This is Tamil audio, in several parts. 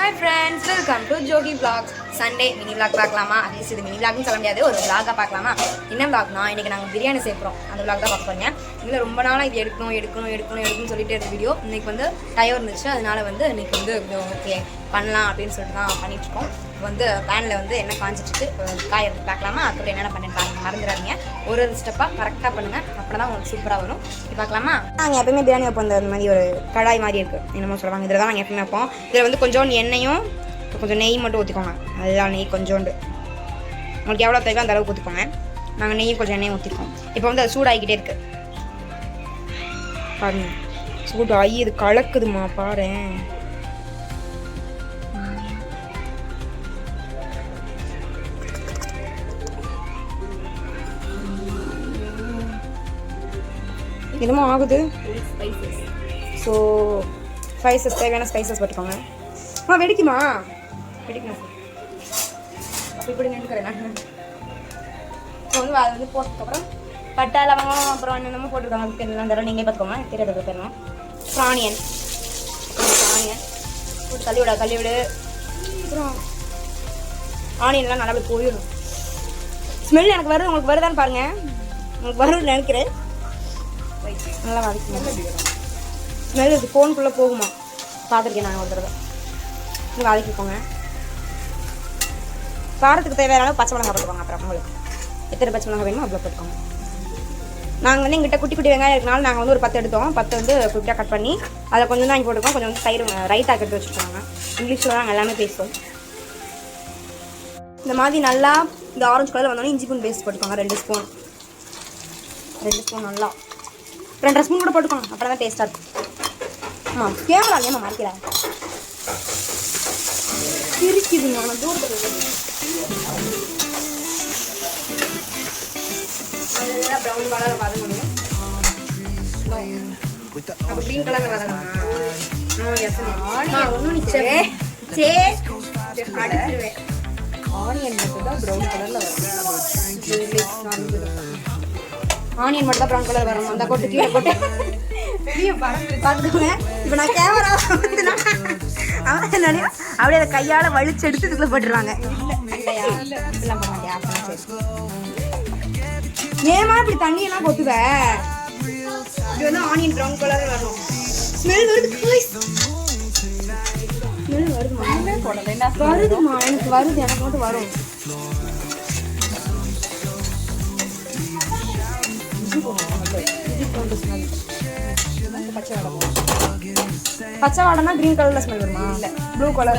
Hi friends, welcome to Jogi Vlogs. Sunday mini vlog பார்க்கலாமா? அட்லீஸ்ட் இது மினி vlogனு சொல்ல முடியாது, ஒரு vlog-ஆ பார்க்கலாமா? என்ன vlogனா, இன்னைக்கு நாங்கள் பிரியாணி செய்கிறோம். அந்த vlog தான் பார்க்க போறீங்க. இதில் ரொம்ப நாளாக இது எடுக்கணும்னு சொல்லிட்டு இருந்த வீடியோ இன்னைக்கு வந்து டயம் இருந்துச்சு. அதனால வந்து இன்னைக்கு வந்து ஓகே பண்ணலாம் அப்படின்னு சொல்லிட்டு தான் பண்ணிட்டுருக்கோம். வந்து பேனில் வந்து என்ன காஞ்சிட்டு காய எடுத்து பார்க்கலாமா? அதுக்கப்புறம் என்னென்ன பண்ணிட்டு மறந்துடாதீங்க. ஒரு ஸ்டெப்பாக கரெக்டாக பண்ணுங்கள், அப்போ தான் உங்களுக்கு சூப்பராக வரும். இது பார்க்கலாமா? நாங்கள் எப்பவுமே பிரியாணி வைப்போம். இந்த மாதிரி ஒரு கடாய் மாதிரி இருக்குது, என்னமோ சொல்லுவாங்க. இதில் தான் நாங்கள் எப்பவுமே வைப்போம். இதில் வந்து கொஞ்சோண்டு எண்ணெயும் கொஞ்சம் நெய் மட்டும் ஊற்றிக்கோங்க. அதுதான் நெய் கொஞ்சோண்டு, உங்களுக்கு எவ்வளோ தேவையோ அந்த அளவுக்கு ஊற்றிக்கோங்க. நாங்கள் நெய்யும் கொஞ்சம் எண்ணெயும் ஊற்றிக்கோம். இப்போ வந்து அது சூடாகிக்கிட்டே இருக்குது பாருங்க. சூடாகி இது கலக்குதுமா பாரு. என்னமோ ஆகுது. ஸோ ஸ்பைசஸ், தேவையான ஸ்பைசஸ் போட்டுக்கோங்க. வெடிக்குமா? வெடிக்கணும். அப்போ இப்படி நின்றுக்கிறேன் நான். இப்போ வந்து அதை வந்து போட்டதுக்கப்புறம் பட்டை லவங்கம் அப்புறம் என்னென்னமோ போட்டுருக்காங்க. அதுக்கு என்னெல்லாம் தரோம் நீங்களே பார்த்துக்கோங்க, தெரியாத போயிடணும். ஆனியன் போட்டு தள்ளி விடு. அப்புறம் ஆனியன்லாம் நல்லா போயிடும். ஸ்மெல் எனக்கு வருது, உங்களுக்கு வருதான்னு பாருங்கள். உங்களுக்கு வரும்னு நினைக்கிறேன். நல்லா வதக்கணும். ஸ்மெல் இது ஃபோனுக்குள்ளே போகுமா பார்த்துருக்கேன் நான் ஒரு தடவை. நீங்கள் வதக்கிக்கோங்க. காரத்துக்கு தேவையான அளவு பச்சை மிளகாய் போட்டுக்கோங்க. அப்புறம் உங்களுக்கு எத்தனை பச்சை மிளகாய் வேணுமோ அவ்வளோ போட்டுக்கோங்க. நாங்கள் வந்து எங்கிட்ட குட்டி குட்டி வெங்காயம் இருக்கனால நாங்கள் வந்து ஒரு 10 எடுத்தோம். 10 வந்து குட்டியாக கட் பண்ணி அதை கொஞ்சம் தான் இங்கே போட்டுக்கோம். கொஞ்சம் வந்து தயிர் ரைட்டாக எடுத்து வச்சுருக்காங்க. இங்கிலீஷில் நாங்கள் எல்லாமே பேசுவோம். இந்த மாதிரி நல்லா இந்த ஆரஞ்சு கலரில் வந்தோடனே இஞ்சி பூண்டு பேஸ்ட் போட்டுக்கோங்க. 2 ஸ்பூன் நல்லா 2 ஸ்பூன் கூட போட்டுக்கோங்க. அப்புறம் தான் டேஸ்ட்டாக இருக்கும். கேமரா ஏமா மறைக்கிறேன் இருக்குதுங்க. நான் தூரத்தில் ப்ரௌன் கலரில் வதங்கணும். அப்போ க்ரீன் கலரில் வதங்கணும். ஆனியன் மட்டும் தான் ப்ரௌன் கலரில் ஆனியன் மட்டும் தான் ப்ரௌன் கலர் வரணும். அந்த கொட்டு கீழே போட்டு பார்த்துக்கோங்க. இப்போ நான் கேமரா அவன் என்னன்னா அப்படியே அதை கையால் வலிச்சு எடுத்து இதுக்குள்ளே போட்டுருவாங்க. ஏமா இப்படி தண்ணியெல்லாம் கொத்துவ? இது வந்து ஆனியன் ப்ரௌன் கலர் வரணும். ஸ்மெல் வருது. ஸ்மெல் வருதுமா? எனக்கு வருது, எனக்கு மட்டும் வரும். பச்சை வாடைனா கிரீன் கலர்ல ஸ்மெல் வருமா? இல்லை, ப்ளூ கலர்.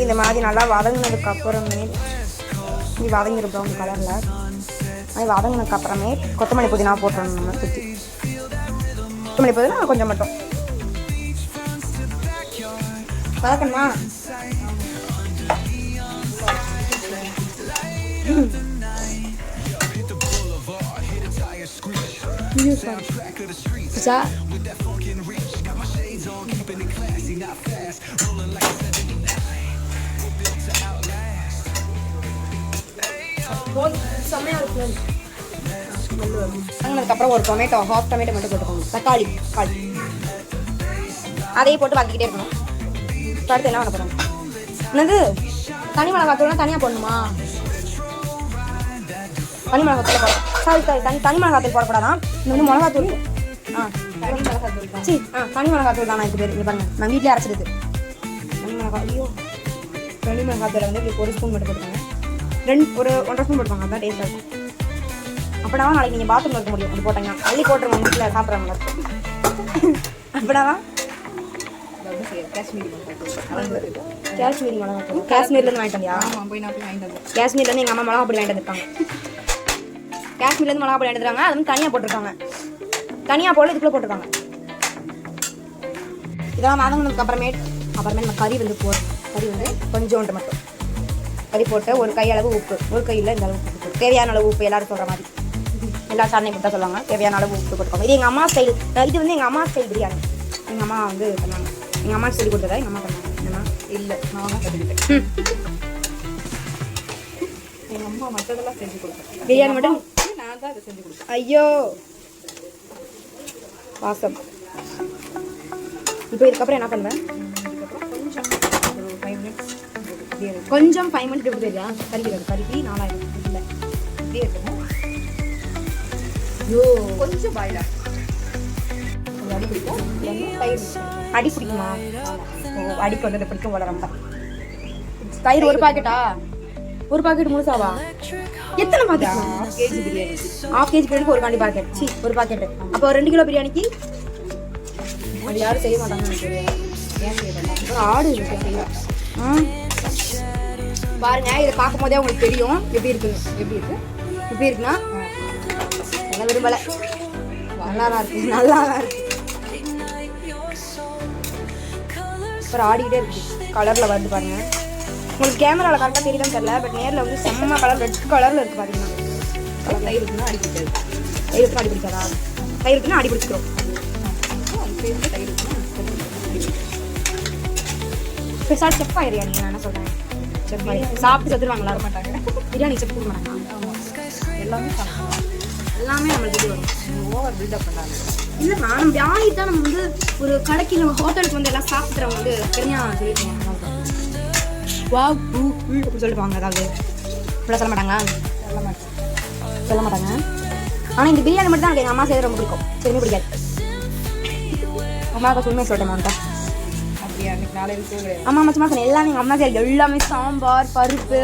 இந்த மாதிரி நல்லா வதங்கினதுக்கு அப்புறமே இது வதங்கிடும் ப்ரௌன் கலரில். அது வதங்கினதுக்கு அப்புறமே கொத்தமல்லி புதினா போட்டுறணும். நம்ம சுற்றி கொத்தமல்லி புதினா கொஞ்சம் மட்டும் வதக்கணுமா? அதுக்கப்புறம் ஒரு டொமேட்டோ, ஹாஃப் டொமேட்டோ மட்டும் போட்டுக்கோங்க. தக்காளி அதையும் போட்டு வதக்கிட்டே இருக்கணும். அடுத்து என்ன பண்ண போகிறோம்? என்னது தனி மிளகாத்தூள்னா தனியாக போடணுமா? தனி மிளகாத்தூள் போட தனி மிளகாத்தூள் போடக்கூடாதான். இந்த வந்து மிளகாத்தூள். தனி மிளகாத்தூள் தானே இது பேர். இங்கே பாருங்க, நான் வீட்டிலே அரைச்சிடுது. தனி மிளகாத்தூளை வந்து இப்படி 1 ஸ்பூன் மட்டும் போட்டுக்கோங்க. ஒரு 1.5 ஸ்பூன் போட்டுக்கோங்க. அதுதான் டேஸ்ட்டாக இருக்கும். அப்படின்னா நாளைக்கு நீங்கள் பாத்ரூம் இருக்க முடியும். அப்படி போட்டாங்க அள்ளி போட்டுருங்க. வீட்டில் சாப்பிட்றாங்க. அப்படின்னா காஷ்மீரி மிளகாத்தூள் காஷ்மீர்லேருந்து வாங்கிட்டு வந்தியா? காஷ்மீர்லேருந்து எங்கள் அம்மா மிளகா அப்படி வாங்கிட்டு வந்துருக்காங்க. காஷ்மீர்லேருந்து மிளகா பொடி எடுத்துறாங்க. அது வந்து தனியாக போட்டிருக்காங்க. தனியாக போல இதுக்குள்ளே போட்டிருக்காங்க. இதெல்லாம் வதங்கினதுக்கு அப்புறமே நம்ம கறி வந்து போடுறோம். கறி வந்து கொஞ்சோண்டு மட்டும் கறி போட்டு ஒரு கையளவு உப்பு, ஒரு கையில் இந்த அளவு உப்பு போட்டு தேவையான அளவு உப்பு. எல்லாரும் சொல்கிற மாதிரி எல்லா சாதனை கொடுத்தா சொல்லுவாங்க. தேவையான அளவு உப்பு போட்டுக்கோங்க. இது எங்கள் அம்மா ஸ்டைல். இது வந்து எங்கள் அம்மா ஸ்டைல் பிரியாணி. எங்கள் அம்மா வந்து பண்ணாங்க. எங்கள் அம்மா சொல்லி கொடுத்ததா எங்கள் அம்மா பண்ணாங்க. என்னம்மா? இல்லை, நான் தான் கற்றுக்கிட்டேன். எங்கள் அம்மா மற்றதெல்லாம் செஞ்சு கொடுத்தேன். பிரியாணி மட்டும் நான் தான் அதை செஞ்சு கொடுத்தேன். ஐயோ வாசம். இப்போ இதுக்கப்புறம் என்ன பண்ணுவேன்? இதுக்கப்புறம் கொஞ்சம் கொஞ்சம் 5 மினிட் எப்படி தெரியா கறிக்கு 4000 இல்லை இப்படியே இருக்கணும். ஐயோ கொஞ்சம் பாயிலா அடி பிடிக்கும். அடி பிடிக்குமா? ஓ அடிக்கு வந்தது பிடிக்கும் போல ரொம்ப. தயிர் ஒரு பாக்கெட்டா? ஒரு பாக்கெட் முழுசாவா? எத்தனை பாக்கெட்? ½ கேஜி பிரியாணி. ½ கேஜி பிரியாணிக்கு ஒரு காண்டி பாக்கெட். சி ஒரு பாக்கெட். அப்போ 2 கிலோ பிரியாணிக்கு அது யாரும் செய்ய மாட்டாங்கன்னு நினைக்கிறேன். ஏன் செய்ய மாட்டாங்க? ஆடு இருக்கு செய்ய. பாருங்க இதை பார்க்கும் போதே உங்களுக்கு தெரியும் எப்படி இருக்குன்னு. எப்படி இருக்குன்னா என்ன விரும்பலை. நல்லா தான் இருக்கு. அப்புறம் ஆடிக்கிட்டே இருக்கு. கலரில் வருது பாருங்க. உங்களுக்கு கேமராவில் கரெக்டாக தெரியுதான்னு தெரியல. பட் நேரில் வந்து செம்ம கலர் ரெட் கலரில் இருக்குது பார்த்தீங்கன்னா. தயிருக்குன்னா அடி பிடிக்காது. தயிருக்குன்னா அடி பிடிக்காதா? தயிருக்குன்னா அடி பிடிச்சிக்கிறோம். ஸ்பெஷால் செஃப் ஆயிரியா நீ? நான் என்ன சொல்கிறேன், செஃப் ஆயிரு. சாப்பிட்டு செத்துருவாங்களா? வர மாட்டாங்க. பிரியாணி செஃப் கொடுக்க மாட்டாங்க. எல்லாமே நம்மளுக்கு வரும். ஓவர் பில்டப் பண்ணாங்க. இல்லைம்மா நம்ம ஆகிட்டு தான் நம்ம வந்து ஒரு கடைக்கு நம்ம ஹோட்டலுக்கு வந்து எல்லாம் சாப்பிட்றவங்க வந்து பெருமையாக சொல்லியிருக்கோம். வா பூ அப்படின்னு சொல்லிப்பாங்க. அதாவது இப்படி சொல்ல மாட்டாங்க. சொல்ல மாட்டாங்க. ஆனால் இந்த பிரியாணி மட்டும் தான் எனக்கு எங்கள் அம்மா செய்ய ரொம்ப பிடிக்கும். சரிமே பிடிக்காது. அம்மாவுக்கு உண்மையை சொல்லிட்டேன். அப்படியா? அன்னைக்கு நாளை விஷயம் அம்மா சும்மா சொன்னேன். எல்லாமே எங்கள் அம்மா செய்ய எல்லாமே சாம்பார் பருப்பு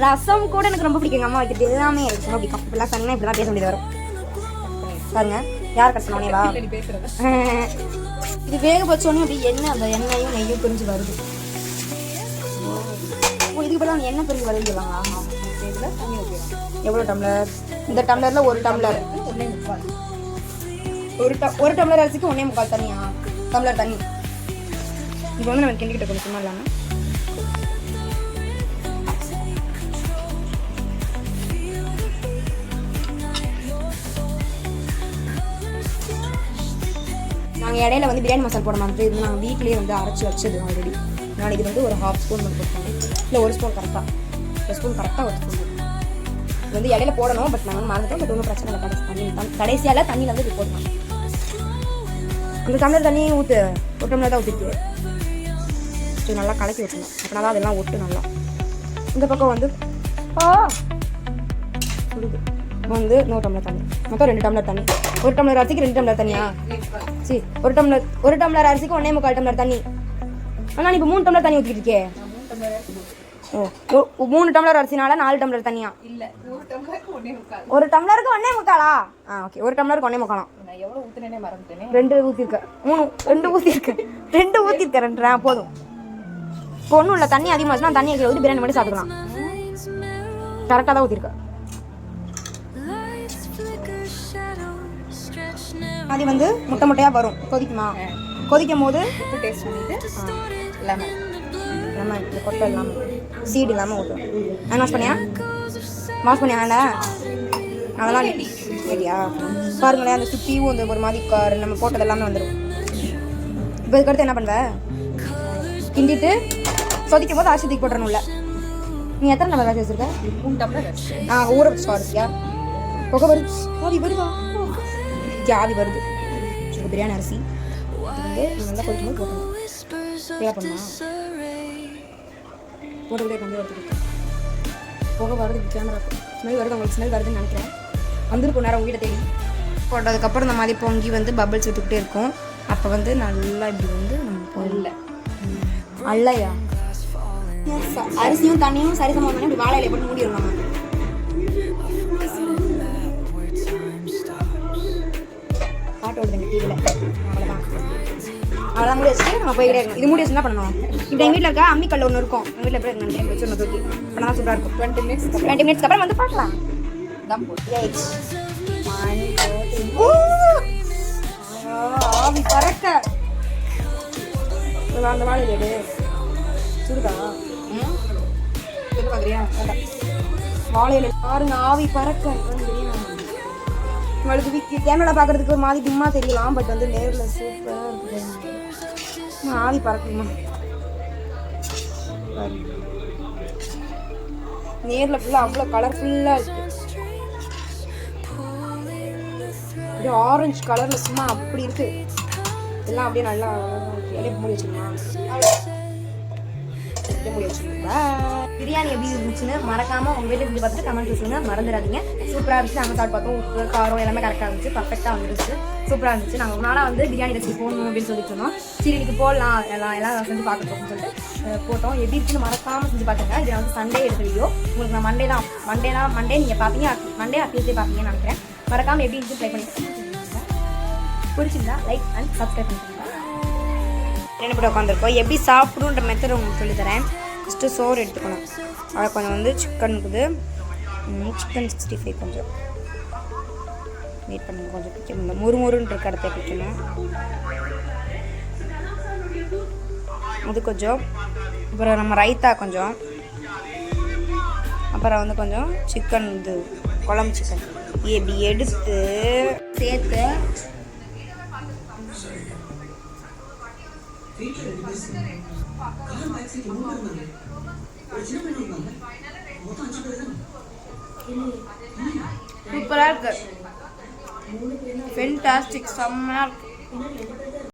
ரசம் கூட எனக்கு ரொம்ப பிடிக்கும். எங்கள் அம்மா வைக்கிறது எல்லாமே எனக்கு ரொம்ப பிடிக்கும். இப்படிலாம் சொன்னீங்கன்னா இப்படி தான் பேச வேண்டியது வரும். பாருங்க யார் கட்டணோனேவா? இது வேக வச்சோடனே அப்படி எண்ணெய் அந்த எண்ணெயும் நெய்யும் பிரிஞ்சு வருது. இதுக்கு பதிலாக எண்ணெய் பிரிஞ்சு வருதுன்னு சொல்லுவாங்க. எவ்வளோ டம்ளர்? இந்த டம்ளரில் ஒரு டம்ளர். ஒரு டம்ளர் அரிசிக்கு 1.25 தண்ணியா? டம்ளர் தண்ணி. இப்போ வந்து நம்ம கிண்டிக்கிட்ட கொஞ்சம் சும்மா இல்லாமல் நாங்கள் இடையில வந்து பிரியாணி மசாலா போட மாட்டோம். இது நாங்கள் வீட்டிலேயே வந்து அரைச்சி வச்சது ஆல்ரெடி. நான் இது வந்து ஒரு ½ ஸ்பூன் மட்டும் போட்டேன். இல்லை 1 ஸ்பூன் கரெக்டாக. 1 ஸ்பூன் கரெக்டாக 1 ஸ்பூன் இது வந்து இடையில போடணும். பட் நாங்கள் மறந்துட்டோம். பட் ஒன்றும் பிரச்சனை இல்லை. கடைசியால் தண்ணியில் வந்து இது போடணும். அந்த டம்ளர் தண்ணி ஊற்று. ஒரு டம்ளர் தான் ஊற்றிட்டு சரி நல்லா கலக்கி வச்சுக்கணும். அப்படின்னா தான் அதெல்லாம் ஒட்டு நல்லா. இந்த பக்கம் வந்து சுடுது வந்து 100 டம்ளர் தண்ணி. மொத்தம் 2 டம்ளர் தண்ணி. ஒரு டம்ளர் அரிசிக்கு 2 டம்ளர் தண்ணியா? சரி ஒரு டம்ளர் அரிசிக்கு 1.25 டம்ளர் தண்ணி. ஆனால் இப்போ 3 டம்ளர் தண்ணி ஊற்றிக்கிட்டு இருக்கே. ஓ 3 டம்ளர் அரிசினால 4 டம்ளர் தண்ணியா? இல்லை, ஒரு டம்ளருக்கு 1.25. ஓகே ஒரு டம்ளருக்கு 1.25. நான் எவ்வளோ ஊற்றுனேனே மறந்துட்டேனே. 2 ஊற்றிருக்கேன். 2 ஊற்றிருக்கேன். 2 போதும். இப்போ ஒன்றும் இல்லை. தண்ணி அதிகமாச்சுன்னா தண்ணி ஊற்றி பிரியாணி மட்டும் சாப்பிட்டுக்கலாம். கரெக்டாக தான் ஊற்றிருக்கேன். அது வந்து முட்டை முட்டையாக வரும். கொதிக்குமா? கொதிக்கும் போது உப்பு டேஸ்ட் பண்ணிட்டு லெமன் இந்த கொட்டை இல்லாமல் சீடு இல்லாமல் ஊற்றுவோம். நான் வாஷ் பண்ணியா? அதெல்லாம் ரெடியா? பாருங்களேன் அந்த சுற்றியும் அந்த ஒரு மாதிரி நம்ம போட்டது எல்லாமே வந்துடும். இப்போ இதுக்கடுத்து என்ன பண்ணுவேன்? கிண்டிட்டு கொதிக்கும் போது அரிசி தூக்கி போட்டுறணும்ல. நீ எத்தனை டம்ளர் அரிசி வச்சுருக்க? 3 டம்ளர். ஊற வச்சு அரிசியா? புகை வருது. ஆதி வருதா? ஆதி வருது. பிரியாணி அரிசி வந்து நல்லா கொதிக்கும் போது போட்டணும். தேவை பண்ணுமா? போட்டுக்கிட்டே வந்து எடுத்துக்கிட்டு புகை வருது. கேமரா ஸ்மெல் வருது. உங்களுக்கு ஸ்மெல் வருதுன்னு நினைக்கிறேன். வந்துருக்கும் நேரம் உங்ககிட்ட தேடி போட்டதுக்கப்புறம் இந்த மாதிரி பொங்கி வந்து பபிள்ஸ் விட்டுக்கிட்டே இருக்கும். அப்போ வந்து நல்லா இப்படி வந்து நம்ம இல்லை அல்லையா அரிசியும் தண்ணியும் சரிசமம் பண்ணி இப்படி வாழையில போட்டு மூடிடும். நம்ம பாட்டு ஓடுதுங்க டிவியில். அவ்வளோதான் மூடி வச்சுட்டு நம்ம போய்கிட்டே இருக்கணும். இது மூடி வச்சு என்ன பண்ணணும்? இப்போ எங்கள் வீட்டில் இருக்க அம்மிக்கல் ஒன்று இருக்கும். எங்கள் வீட்டில் எப்படி இருக்கு வச்சு ஒன்று தூக்கி அப்போ தான் சூப்பராக இருக்கும். 20 மினிட்ஸ்க்கு அப்புறம் வந்து பார்க்கலாம். ஆவி பறக்க அந்த வாழையில எடு சுடுதா பார்க்குறியா? வாழையில பாருங்க ஆவி பறக்க. உங்களுக்கு கேமரா பார்க்கறதுக்கு ஒரு மாதிரி டிம்மா தெரியலாம். பட் வந்து நேரில் சூப்பராக இருக்குது. ஆவி பறக்குமா? நேரில் ஃபுல்லாக அவ்வளோ கலர்ஃபுல்லாக இருக்குது. அப்படியே ஆரஞ்சு கலரில் சும்மா அப்படி இருக்குது. எல்லாம் அப்படியே நல்லா மூடி வச்சுக்கலாம். மூடி வச்சுக்கலாம். பிரியாணி எப்படி இருந்துச்சுன்னு மறக்காமல் உங்கள் வீட்டில் செஞ்சு பார்த்துட்டு கமெண்ட் சொல்லுங்கள், மறந்துடாதீங்க. சூப்பராக இருந்துச்சு. நாங்கள் சாப்பிட்டு பார்த்தோம், உப்பு காரம் எல்லாமே கரெக்டாக இருந்துச்சு, பர்ஃபெக்டாக வந்துருச்சு, சூப்பராக இருந்துச்சு. நாங்கள் ஒரு நாளாக வந்து பிரியாணி ரெசிபி போடணும் அப்படின்னு சொல்லிட்டு இருந்தோம். சரி இன்னைக்கு போடலாம், எல்லாம் செஞ்சு பார்க்கணும்னு சொல்லிட்டு போட்டோம். எப்படி இருக்குன்னு மறக்காமல் செஞ்சு பார்த்துங்க. இது வந்து சண்டே எடுத்த வீடியோ. உங்களுக்கு நான் மண்டே நீங்கள் பார்ப்பீங்க, மண்டே அட்லீஸ்டே பார்ப்பீங்கன்னு நினைக்கிறேன். மறக்காமல் எப்படி இருந்துச்சு ட்ரை பண்ணி பிடிச்சிருந்தா லைக் அண்ட் சப்ஸ்கிரைப் பண்ணிக்கோங்க. என்ன போட்டு உட்காந்துருக்கோம், எப்படி சாப்பிடுன்ற மெத்தட் உங்களுக்கு சொல்லித்தரேன். ஃபஸ்ட்டு சோறு எடுத்துக்கணும், அதை கொஞ்சம் வந்து சிக்கன் இருக்குது, சிக்கன் 65 கொஞ்சம் வெயிட் பண்ணுங்க, கொஞ்சம் பிக்க முடியல, முறுமுறுன்னு இருக்க இடத்த பிக்கணும். அது கொஞ்சம், அப்புறம் நம்ம ரைத்தா கொஞ்சம், அப்புறம் வந்து கொஞ்சம் சிக்கன் இது குழம்பு சிக்கன் இப்படி எடுத்து சேர்த்து சூப்பராக இருக்கு, ஃபென்டாஸ்டிக், செம்மையாக இருக்கு.